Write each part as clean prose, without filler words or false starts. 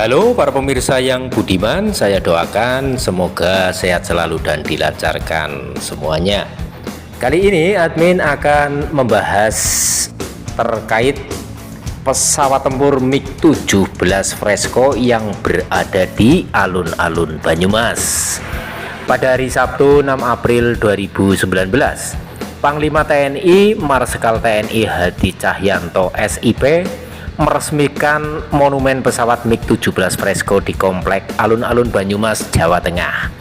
Halo para pemirsa yang budiman, saya doakan semoga sehat selalu dan dilancarkan semuanya. Kali ini admin akan membahas terkait pesawat tempur MiG-17 Fresco yang berada di alun-alun Banyumas. Pada hari Sabtu 6 April 2019, Panglima TNI Marsikal TNI Hadi Cahyanto SIP meresmikan monumen pesawat MiG-17 Fresco di Komplek Alun-Alun Banyumas, Jawa Tengah.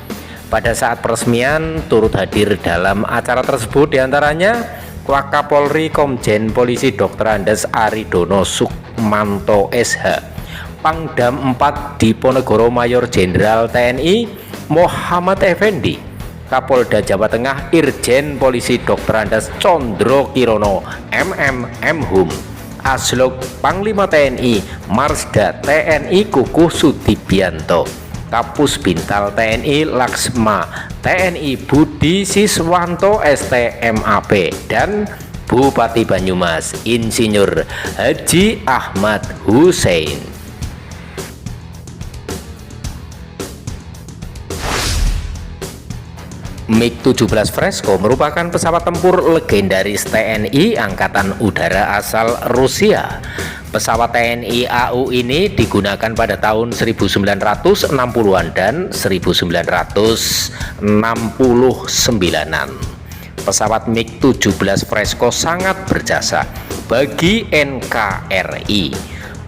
Pada saat peresmian turut hadir dalam acara tersebut diantaranya Wakapolri Komjen Polisi Dr. Andes Aridono Sukmanto SH, Pangdam 4 Diponegoro Mayor Jenderal TNI Muhammad Effendi, Kapolda Jawa Tengah Irjen Polisi Dr. Andes Condro Kirono MMM Aslok Panglima TNI Marsda TNI Kukuh Sudibianto, Kapus Bintal TNI Laksma TNI Budi Siswanto STMAP, dan Bupati Banyumas Insinyur Haji Ahmad Hussein. MiG-17 Fresco merupakan pesawat tempur legendaris TNI Angkatan Udara asal Rusia. Pesawat TNI AU ini digunakan pada tahun 1960-an dan 1969-an. Pesawat MiG-17 Fresco sangat berjasa bagi NKRI,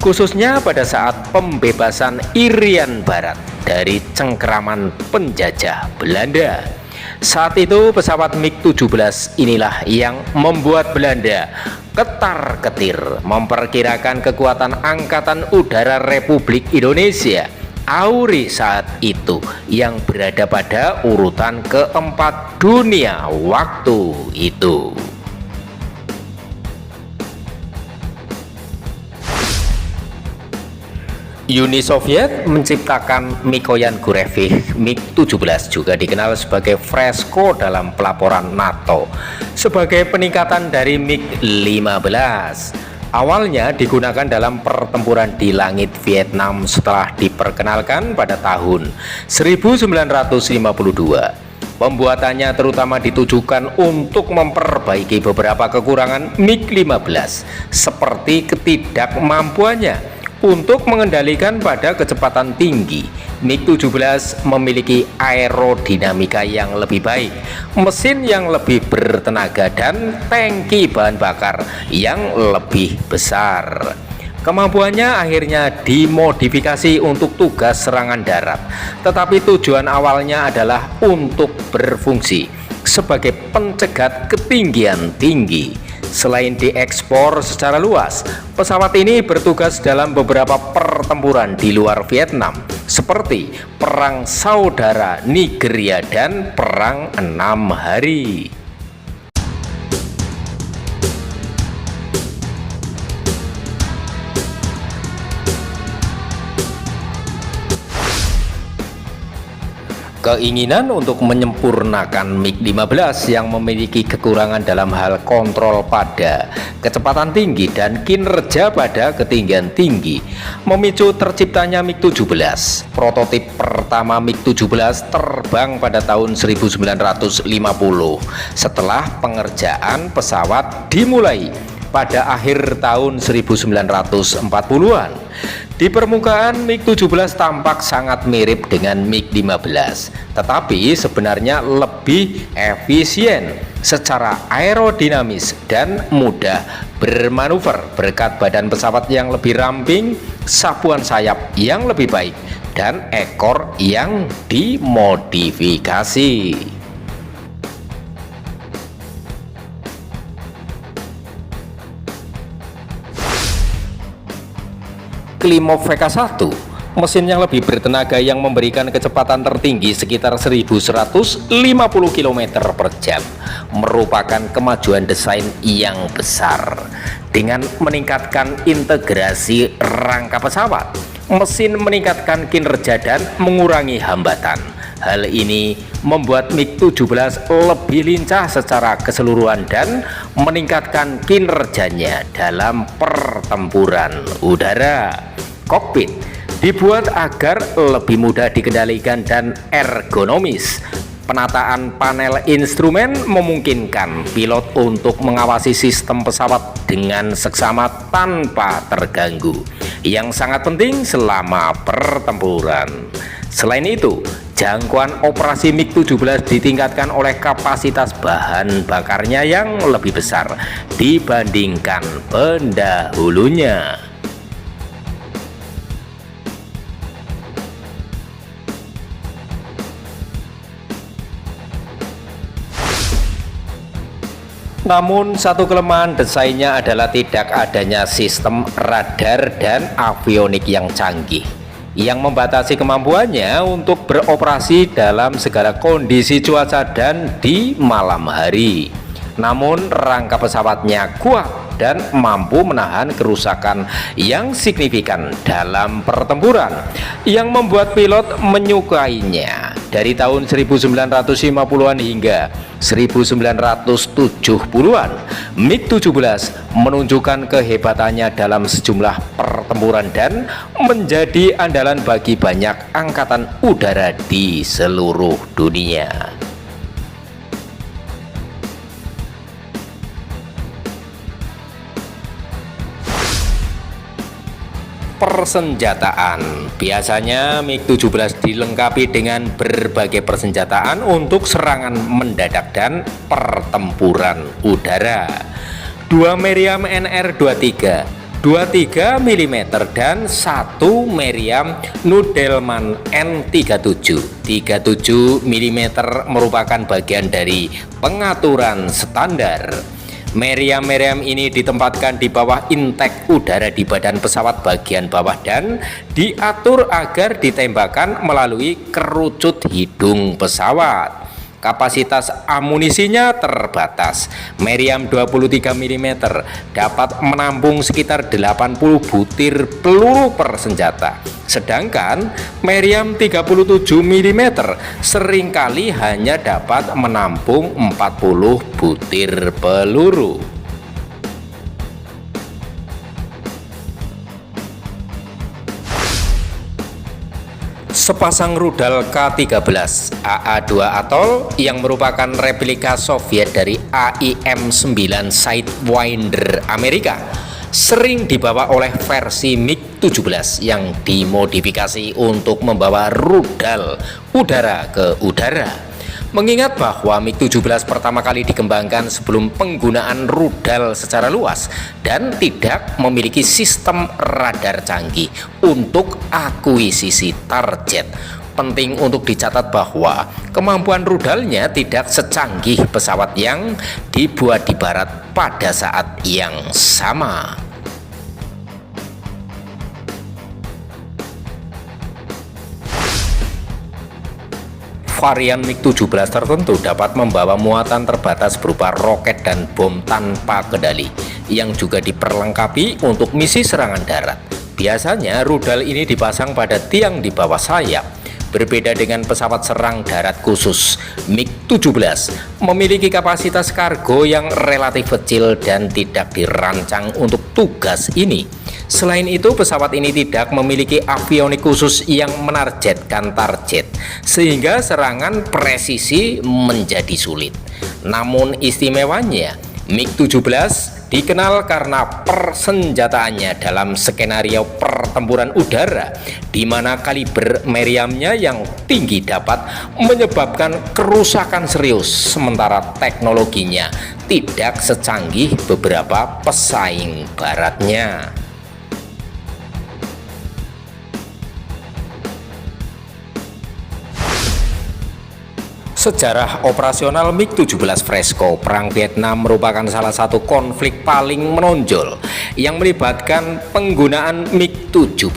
khususnya pada saat pembebasan Irian Barat dari cengkeraman penjajah Belanda. Saat itu pesawat MiG-17 inilah yang membuat Belanda ketar-ketir memperkirakan kekuatan Angkatan Udara Republik Indonesia AURI saat itu yang berada pada urutan keempat dunia waktu itu. Uni Soviet menciptakan Mikoyan Gurevich MiG-17, juga dikenal sebagai Fresco dalam pelaporan NATO, sebagai peningkatan dari MiG-15. Awalnya digunakan dalam pertempuran di langit Vietnam setelah diperkenalkan pada tahun 1952. Pembuatannya terutama ditujukan untuk memperbaiki beberapa kekurangan MiG-15 seperti ketidakmampuannya untuk mengendalikan pada kecepatan tinggi. MiG-17 memiliki aerodinamika yang lebih baik, mesin yang lebih bertenaga, dan tangki bahan bakar yang lebih besar. Kemampuannya akhirnya dimodifikasi untuk tugas serangan darat, tetapi tujuan awalnya adalah untuk berfungsi sebagai pencegat ketinggian tinggi. Selain diekspor secara luas, pesawat ini bertugas dalam beberapa pertempuran di luar Vietnam, seperti Perang Saudara Nigeria dan Perang 6 Hari. Keinginan untuk menyempurnakan MiG-15 yang memiliki kekurangan dalam hal kontrol pada kecepatan tinggi dan kinerja pada ketinggian tinggi memicu terciptanya MiG-17. Prototip pertama MiG-17 terbang pada tahun 1950 setelah pengerjaan pesawat dimulai pada akhir tahun 1940-an. Di permukaan MiG-17 tampak sangat mirip dengan MiG-15, tetapi sebenarnya lebih efisien secara aerodinamis dan mudah bermanuver berkat badan pesawat yang lebih ramping, sapuan sayap yang lebih baik, dan ekor yang dimodifikasi. Klimov VK1, mesin yang lebih bertenaga yang memberikan kecepatan tertinggi sekitar 1150 km per jam, merupakan kemajuan desain yang besar. Dengan meningkatkan integrasi rangka pesawat, mesin meningkatkan kinerja dan mengurangi hambatan. Hal ini membuat MiG-17 lebih lincah secara keseluruhan dan meningkatkan kinerjanya dalam pertempuran udara. Kokpit dibuat agar lebih mudah dikendalikan dan ergonomis. Penataan panel instrumen memungkinkan pilot untuk mengawasi sistem pesawat dengan seksama tanpa terganggu, yang sangat penting selama pertempuran. Selain itu, jangkauan operasi MiG-17 ditingkatkan oleh kapasitas bahan bakarnya yang lebih besar dibandingkan pendahulunya. Namun satu kelemahan desainnya adalah tidak adanya sistem radar dan avionik yang canggih yang membatasi kemampuannya untuk beroperasi dalam segala kondisi cuaca dan di malam hari. Namun rangka pesawatnya kuat dan mampu menahan kerusakan yang signifikan dalam pertempuran, yang membuat pilot menyukainya. Dari tahun 1950-an hingga 1970-an, MiG-17 menunjukkan kehebatannya dalam sejumlah pertempuran dan menjadi andalan bagi banyak angkatan udara di seluruh dunia. Persenjataan. Biasanya MiG-17 dilengkapi dengan berbagai persenjataan untuk serangan mendadak dan pertempuran udara. 2 Meriam NR-23, 23 mm dan 1 Meriam Nudelman N37. 37 mm merupakan bagian dari pengaturan standar. Meriam-meriam ini ditempatkan di bawah intek udara di badan pesawat bagian bawah dan diatur agar ditembakkan melalui kerucut hidung pesawat. Kapasitas amunisinya terbatas. Meriam 23 mm dapat menampung sekitar 80 butir peluru per senjata. Sedangkan Meriam 37 mm seringkali hanya dapat menampung 40 butir peluru. Sepasang rudal K-13 AA-2 Atoll yang merupakan replika Soviet dari AIM-9 Sidewinder Amerika sering dibawa oleh versi MiG-17 yang dimodifikasi untuk membawa rudal udara ke udara. Mengingat bahwa MiG-17 pertama kali dikembangkan sebelum penggunaan rudal secara luas dan tidak memiliki sistem radar canggih untuk akuisisi target. Penting untuk dicatat bahwa kemampuan rudalnya tidak secanggih pesawat yang dibuat di barat pada saat yang sama. Varian MiG-17 tertentu dapat membawa muatan terbatas berupa roket dan bom tanpa kendali yang juga diperlengkapi untuk misi serangan darat. Biasanya rudal ini dipasang pada tiang di bawah sayap. Berbeda dengan pesawat serang darat khusus, MiG-17 memiliki kapasitas kargo yang relatif kecil dan tidak dirancang untuk tugas ini. Selain itu, pesawat ini tidak memiliki avionik khusus yang menargetkan target, sehingga serangan presisi menjadi sulit. Namun istimewanya, MiG-17 dikenal karena persenjataannya dalam skenario pertempuran udara, di mana kaliber meriamnya yang tinggi dapat menyebabkan kerusakan serius, sementara teknologinya tidak secanggih beberapa pesaing baratnya. Sejarah operasional MiG-17 Fresco Perang Vietnam merupakan salah satu konflik paling menonjol yang melibatkan penggunaan MiG-17.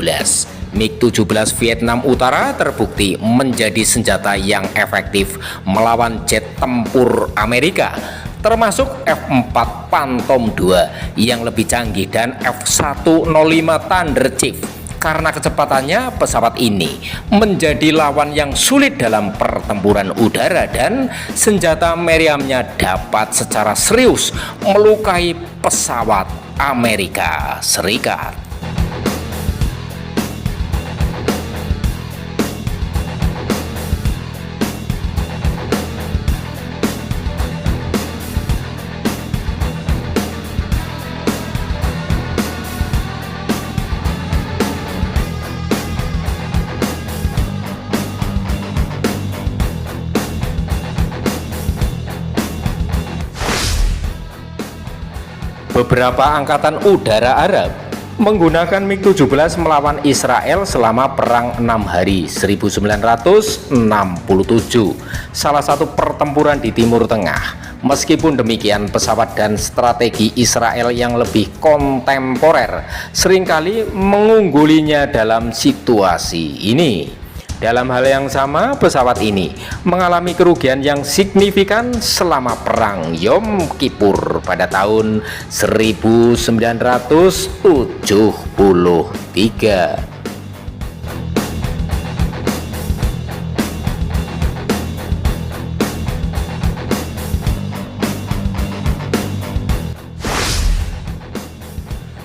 MiG-17 Vietnam Utara terbukti menjadi senjata yang efektif melawan jet tempur Amerika, termasuk F-4 Phantom II yang lebih canggih dan F-105 Thunder Chief. Karena kecepatannya, pesawat ini menjadi lawan yang sulit dalam pertempuran udara dan senjata meriamnya dapat secara serius melukai pesawat Amerika Serikat. beberapa angkatan udara Arab menggunakan MiG-17 melawan Israel selama Perang 6 Hari 1967, salah satu pertempuran di Timur Tengah. Meskipun demikian, pesawat dan strategi Israel yang lebih kontemporer seringkali mengunggulinya dalam situasi ini. Dalam hal yang sama, pesawat ini mengalami kerugian yang signifikan selama Perang Yom Kippur pada tahun 1973.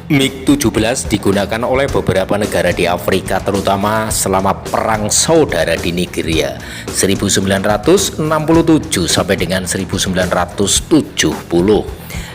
MiG-17 digunakan oleh beberapa negara di Afrika, terutama selama Perang Saudara di Nigeria 1967 sampai dengan 1970,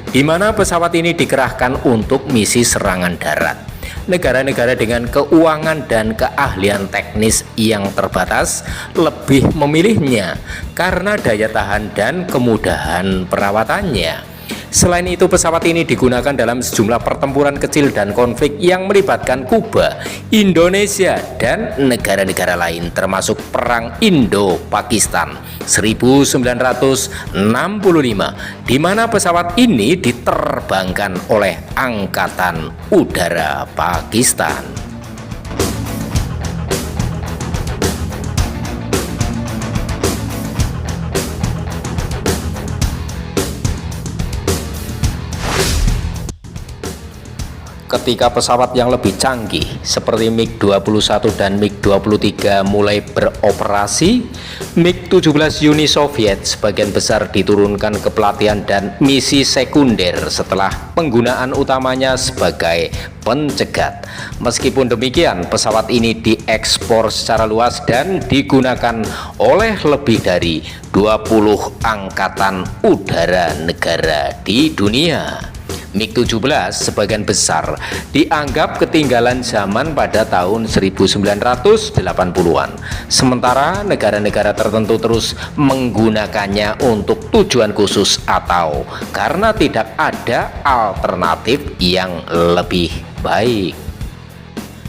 di mana pesawat ini dikerahkan untuk misi serangan darat. Negara-negara dengan keuangan dan keahlian teknis yang terbatas lebih memilihnya karena daya tahan dan kemudahan perawatannya. Selain itu, pesawat ini digunakan dalam sejumlah pertempuran kecil dan konflik yang melibatkan Kuba, Indonesia, dan negara-negara lain, termasuk Perang Indo-Pakistan 1965, di mana pesawat ini diterbangkan oleh Angkatan Udara Pakistan. Ketika pesawat yang lebih canggih seperti MiG-21 dan MiG-23 mulai beroperasi, MiG-17 Uni Soviet sebagian besar diturunkan ke pelatihan dan misi sekunder setelah penggunaan utamanya sebagai pencegat. Meskipun demikian, pesawat ini diekspor secara luas dan digunakan oleh lebih dari 20 angkatan udara negara di dunia. MiG-17 sebagian besar dianggap ketinggalan zaman pada tahun 1980-an, sementara negara-negara tertentu terus menggunakannya untuk tujuan khusus atau karena tidak ada alternatif yang lebih baik.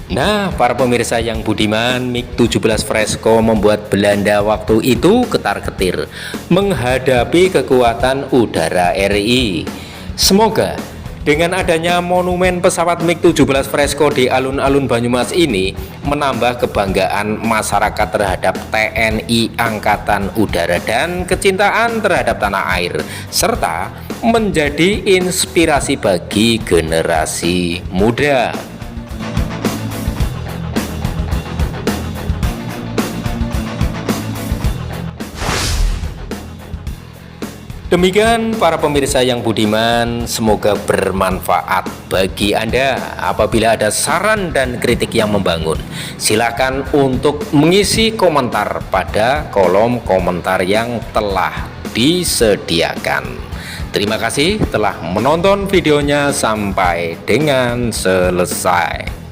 Nah, para pemirsa yang budiman, MiG-17 Fresco membuat Belanda waktu itu ketar-ketir menghadapi kekuatan udara RI. Semoga dengan adanya monumen pesawat MiG-17 Fresco di alun-alun Banyumas ini menambah kebanggaan masyarakat terhadap TNI Angkatan Udara dan kecintaan terhadap tanah air, serta menjadi inspirasi bagi generasi muda. Demikian para pemirsa yang budiman, semoga bermanfaat bagi Anda. Apabila ada saran dan kritik yang membangun, silakan untuk mengisi komentar pada kolom komentar yang telah disediakan. Terima kasih telah menonton videonya sampai dengan selesai.